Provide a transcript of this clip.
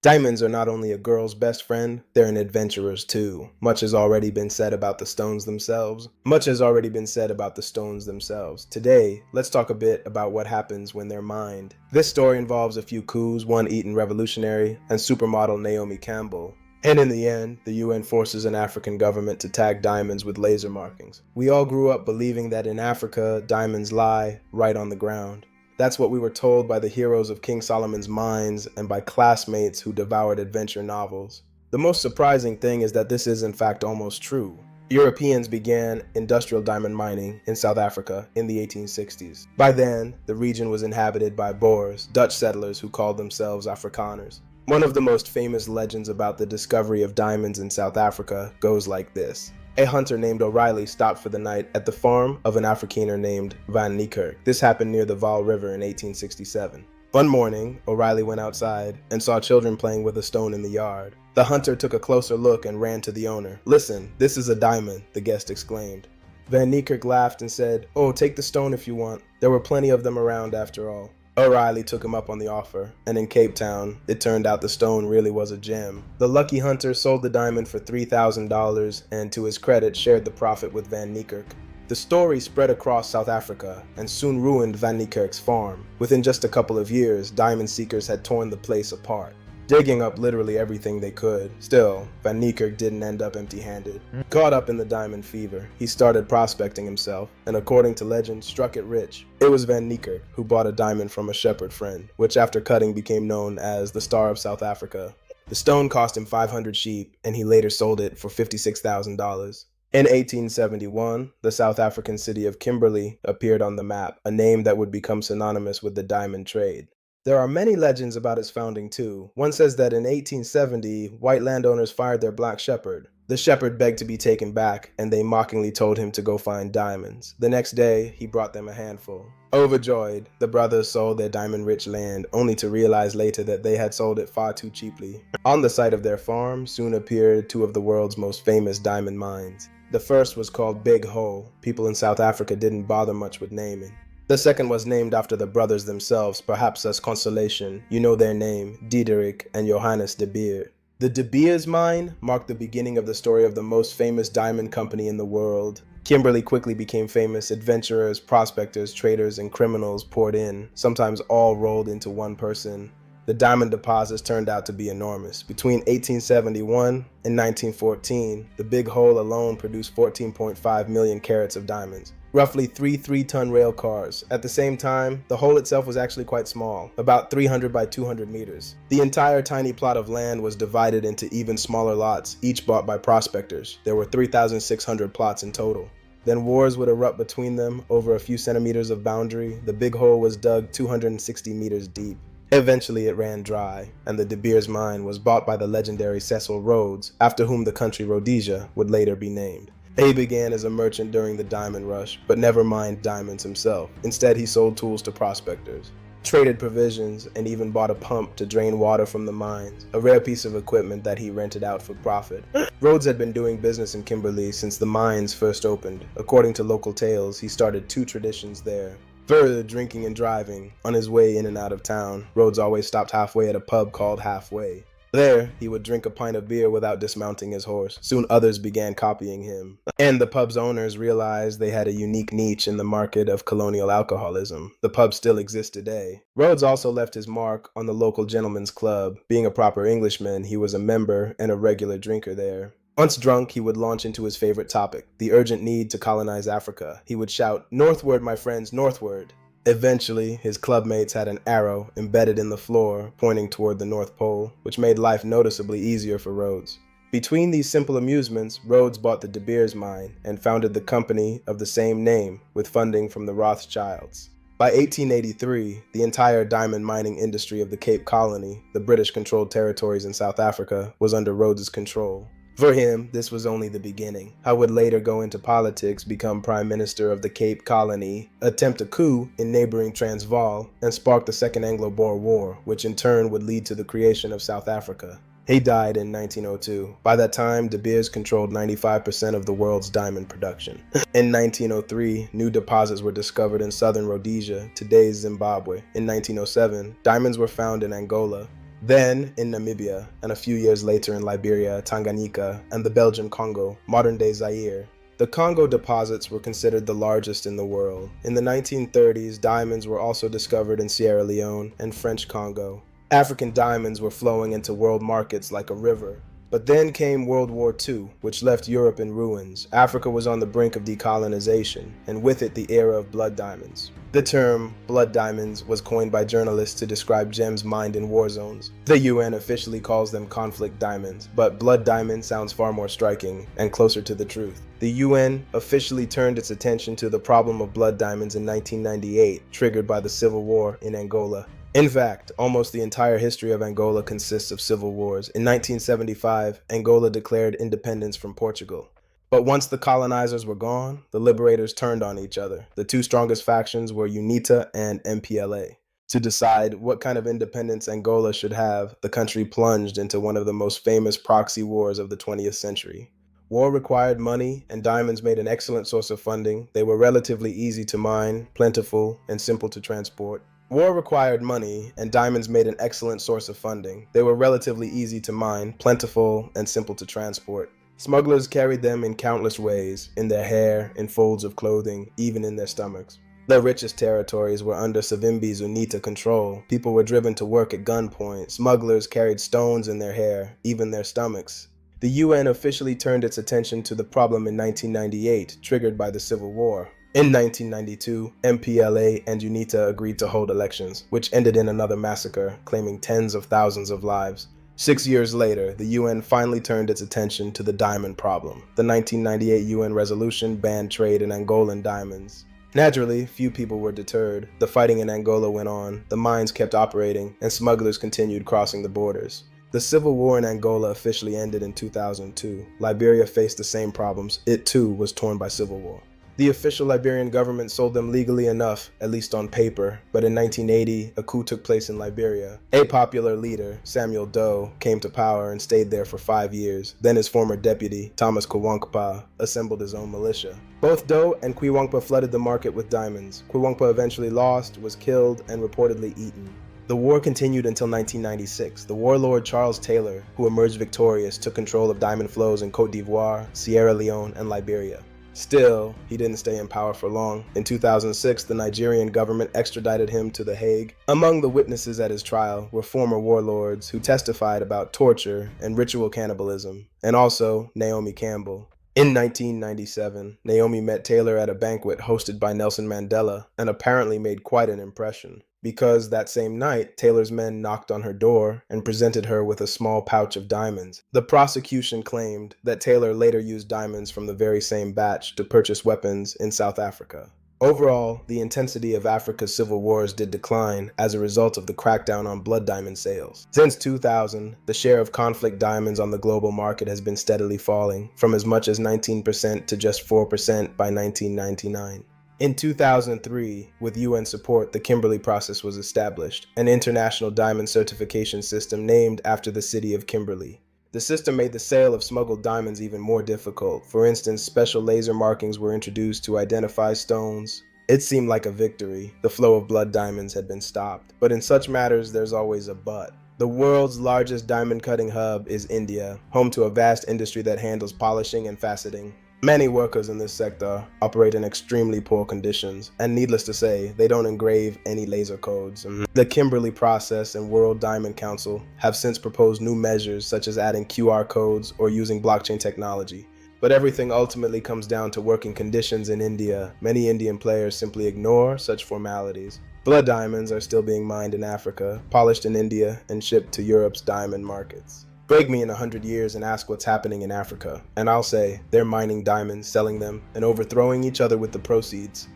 Diamonds are not only a girl's best friend, they're an adventurer's too. Much has already been said about the stones themselves. Today, let's talk a bit about what happens when they're mined. This story involves a few coups, one Eton revolutionary, and supermodel Naomi Campbell. And in the end, the UN forces an African government to tag diamonds with laser markings. We all grew up believing that in Africa, diamonds lie right on the ground. That's what we were told by the heroes of King Solomon's mines and by classmates who devoured adventure novels. The most surprising thing is that this is in fact almost true. Europeans began industrial diamond mining in South Africa in the 1860s. By then, the region was inhabited by Boers, Dutch settlers who called themselves Afrikaners. One of the most famous legends about the discovery of diamonds in South Africa goes like this. A hunter named O'Reilly stopped for the night at the farm of an Afrikaner named Van Niekerk. This happened near the Vaal River in 1867. One morning, O'Reilly went outside and saw children playing with a stone in the yard. The hunter took a closer look and ran to the owner. "Listen, this is a diamond," the guest exclaimed. Van Niekerk laughed and said, "Oh, take the stone if you want. There were plenty of them around after all." O'Reilly took him up on the offer, and in Cape Town, it turned out the stone really was a gem. The lucky hunter sold the diamond for $3,000 and, to his credit, shared the profit with Van Niekerk. The story spread across South Africa and soon ruined Van Niekerk's farm. Within just a couple of years, diamond seekers had torn the place apart, digging up literally everything they could. Still, Van Niekerk didn't end up empty-handed. Caught up in the diamond fever, he started prospecting himself, and according to legend, struck it rich. It was Van Niekerk who bought a diamond from a shepherd friend, which after cutting became known as the Star of South Africa. The stone cost him 500 sheep, and he later sold it for $56,000. In 1871, the South African city of Kimberley appeared on the map, a name that would become synonymous with the diamond trade. There are many legends about its founding too. One says that in 1870, white landowners fired their black shepherd. The shepherd begged to be taken back, and they mockingly told him to go find diamonds. The next day, he brought them a handful. Overjoyed, the brothers sold their diamond-rich land, only to realize later that they had sold it far too cheaply. On the site of their farm soon appeared two of the world's most famous diamond mines. The first was called Big Hole. People in South Africa didn't bother much with naming. The second was named after the brothers themselves, perhaps as consolation. You know their name, Diederik and Johannes de Beer. The De Beers mine marked the beginning of the story of the most famous diamond company in the world. Kimberley quickly became famous. Adventurers, prospectors, traders, and criminals poured in, sometimes all rolled into one person. The diamond deposits turned out to be enormous. Between 1871 and 1914, the Big Hole alone produced 14.5 million carats of diamonds. Roughly 3 3-ton rail cars. At the same time, the hole itself was actually quite small, about 300 by 200 meters. The entire tiny plot of land was divided into even smaller lots, each bought by prospectors. There were 3,600 plots in total. Then wars would erupt between them over a few centimeters of boundary. The Big Hole was dug 260 meters deep. Eventually it ran dry, and the De Beers mine was bought by the legendary Cecil Rhodes, after whom the country Rhodesia would later be named. He began as a merchant during the diamond rush, but never mined diamonds himself. Instead, he sold tools to prospectors, traded provisions, and even bought a pump to drain water from the mines, a rare piece of equipment that he rented out for profit. Rhodes had been doing business in Kimberley since the mines first opened. According to local tales, he started two traditions there. Further, drinking and driving. On his way in and out of town, Rhodes always stopped halfway at a pub called Halfway. There, he would drink a pint of beer without dismounting his horse. Soon others began copying him, and the pub's owners realized they had a unique niche in the market of colonial alcoholism. The pub still exists today. Rhodes also left his mark on the local gentleman's club. Being a proper Englishman, he was a member and a regular drinker there. Once drunk, he would launch into his favorite topic, the urgent need to colonize Africa. He would shout, "Northward, my friends, northward." Eventually, his clubmates had an arrow embedded in the floor pointing toward the North Pole, which made life noticeably easier for Rhodes. Between these simple amusements, Rhodes bought the De Beers mine and founded the company of the same name with funding from the Rothschilds. By 1883, the entire diamond mining industry of the Cape Colony, the British-controlled territories in South Africa, was under Rhodes's control. For him, this was only the beginning. He would later go into politics, become Prime Minister of the Cape Colony, attempt a coup in neighboring Transvaal, and spark the Second Anglo-Boer War, which in turn would lead to the creation of South Africa. He died in 1902. By that time, De Beers controlled 95% of the world's diamond production. In 1903, new deposits were discovered in southern Rhodesia, today's Zimbabwe. In 1907, diamonds were found in Angola. then in Namibia, and a few years later in Liberia, Tanganyika, and the Belgian Congo, modern-day Zaire. The Congo deposits were considered the largest in the world. In the 1930s, diamonds were also discovered in Sierra Leone and French Congo. African diamonds were flowing into world markets like a river. But then came World War II, which left Europe in ruins. Africa was on the brink of decolonization, and with it the era of blood diamonds. The term blood diamonds was coined by journalists to describe gems mined in war zones. The UN officially calls them conflict diamonds, but blood diamond sounds far more striking and closer to the truth. The UN officially turned its attention to the problem of blood diamonds in 1998, triggered by the civil war in Angola. In fact, almost the entire history of Angola consists of civil wars. In 1975, Angola declared independence from Portugal. But once the colonizers were gone, the liberators turned on each other. The two strongest factions were UNITA and MPLA. To decide what kind of independence Angola should have, the country plunged into one of the most famous proxy wars of the 20th century. War required money, and diamonds made an excellent source of funding. They were relatively easy to mine, plentiful, and simple to transport. War required money, and diamonds made an excellent source of funding. They were relatively easy to mine, plentiful, and simple to transport. Smugglers carried them in countless ways, in their hair, in folds of clothing, even in their stomachs. The richest territories were under Savimbi's UNITA control. People were driven to work at gunpoint. Smugglers carried stones in their hair, even their stomachs. The UN officially turned its attention to the problem in 1998, triggered by the Civil War. In 1992, MPLA and UNITA agreed to hold elections, which ended in another massacre, claiming tens of thousands of lives. 6 years later, the UN finally turned its attention to the diamond problem. The 1998 UN resolution banned trade in Angolan diamonds. Naturally, few people were deterred. The fighting in Angola went on, the mines kept operating, and smugglers continued crossing the borders. The civil war in Angola officially ended in 2002. Liberia faced the same problems. It too was torn by civil war. The official Liberian government sold them legally enough, at least on paper, but in 1980, a coup took place in Liberia. A popular leader, Samuel Doe, came to power and stayed there for 5 years. Then his former deputy, Thomas Kwankpa, assembled his own militia. Both Doe and Kwankpa flooded the market with diamonds. Kwankpa eventually lost, was killed, and reportedly eaten. The war continued until 1996. The warlord Charles Taylor, who emerged victorious, took control of diamond flows in Côte d'Ivoire, Sierra Leone, and Liberia. Still, he didn't stay in power for long. In 2006, the Nigerian government extradited him to The Hague. Among the witnesses at his trial were former warlords who testified about torture and ritual cannibalism, and also Naomi Campbell. In 1997, Naomi met Taylor at a banquet hosted by Nelson Mandela and apparently made quite an impression. Because that same night, Taylor's men knocked on her door and presented her with a small pouch of diamonds. The prosecution claimed that Taylor later used diamonds from the very same batch to purchase weapons in South Africa. Overall, the intensity of Africa's civil wars did decline as a result of the crackdown on blood diamond sales. Since 2000, the share of conflict diamonds on the global market has been steadily falling, from as much as 19% to just 4% by 1999. In 2003, with UN support, the Kimberley process was established, an international diamond certification system named after the city of Kimberley. The system made the sale of smuggled diamonds even more difficult. For instance, special laser markings were introduced to identify stones. It seemed like a victory. The flow of blood diamonds had been stopped. But in such matters, there's always a but. The world's largest diamond cutting hub is India, home to a vast industry that handles polishing and faceting. Many workers in this sector operate in extremely poor conditions, and needless to say, they don't engrave any laser codes. The Kimberley process and World Diamond Council have since proposed new measures such as adding QR codes or using blockchain technology. But everything ultimately comes down to working conditions in India. Many Indian players simply ignore such formalities. Blood diamonds are still being mined in Africa, polished in India, and shipped to Europe's diamond markets. Break me in 100 years and ask what's happening in Africa, and I'll say they're mining diamonds, selling them, and overthrowing each other with the proceeds.